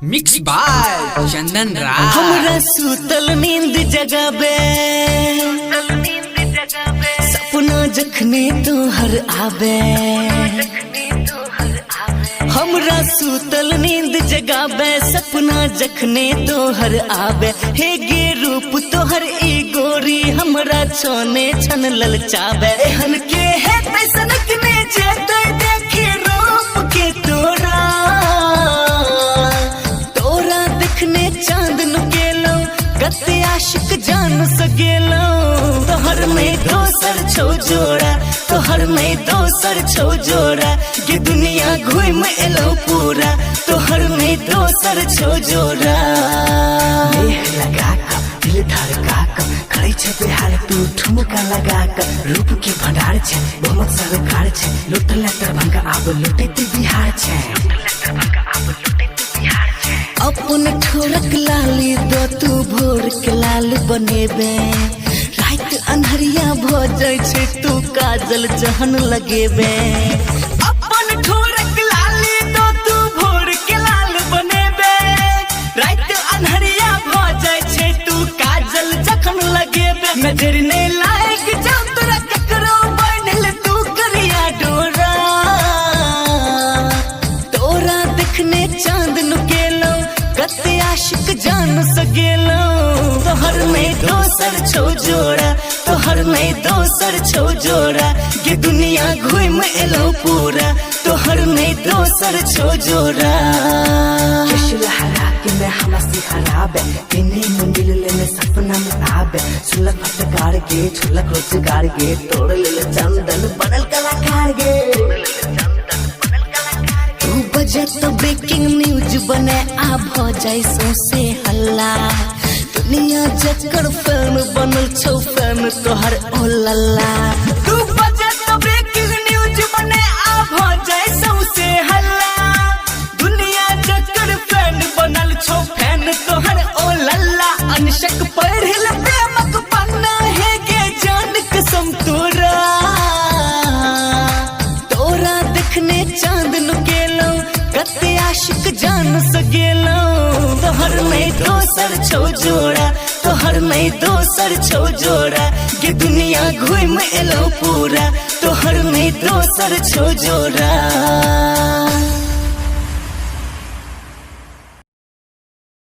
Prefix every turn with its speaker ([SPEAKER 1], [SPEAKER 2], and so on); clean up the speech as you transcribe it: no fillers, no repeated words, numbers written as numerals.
[SPEAKER 1] Mix by चंदन राज।
[SPEAKER 2] हमरा सुतल नींद जगाबे सपना जखने तोहर आबे। हमरा सुतल नींद जगाबे सपना जखने तोहर आबे। हे गे रूप तोहर ई गोरी हमरा छोने छन ललचाबे। एहन के है तैसनक ने जेते देखी रूप के तोरा देखने चांद नुकेलो कते आशिक जान सकेलो। तोहर में दोसर छो जोड़ा तोहर में दोसर छो जोड़ा ये दुनिया घूम एलो पूरा तोहर में दोसर छो जोड़ा। लगा कर दिल धड़का कर खड़े छे बिहार तू ठुमका लगा कर रूप के भंडार छे बहुत सरकार छे लुटला दरभंगा आब लुटे बिहार छे। अपन ठोरक लाली दो तू भोर के लाल बनेबे। रात अन्हरिया भ जाय छे तू काजल जहन लगेबे। अपन ठोरक लाली दो तू भोर के लाल बनेबे। रात अन्हरिया भ जाय छे तू काजल जखन लगेबे। नजर ने लायक जाओ तोरा ककरो बनल तू करिया डोरा। तोरा देखने चांद नुकेलो कते आशिक जान सकेलो। तोहर में दोसर छो जोड़ा तोहर में दोसर छो जोड़ा ये दुनिया घूम एलो पूरा तोहर में दोसर छो जोड़ा। लहरा के मैं हमसी खराब है इन्हीं मंदिर लेने सपना में आबे। सुलग फटकार गे छुलक रोजगार गे तोड़ ले चंदन बनल कलाकार गे। बजे तो ब्रेकिंग न्यूज बने आ भ जाए सौसे हल्ला। दुनिया जकर फैन बनल छौ फैन तोहर ओ लल्ला। तू बजे तो ब्रेकिंग न्यूज बने आ भ जाए सौसे हल्ला। दुनिया जकर फैन बनल छौ फैन तोहर ओ लल्ला। अनशक पढ़िल प्रेमक पन्ना है गे जान कसम तोरा। तोरा देखने चांद नुकेलो कते आशिक जान सकेलो। तोहर में दोसर छो जोड़ा तोहर में दोसर छो जोड़ा ये दुनिया घूम एलो पूरा तोहर में दोसर छो जोड़ा।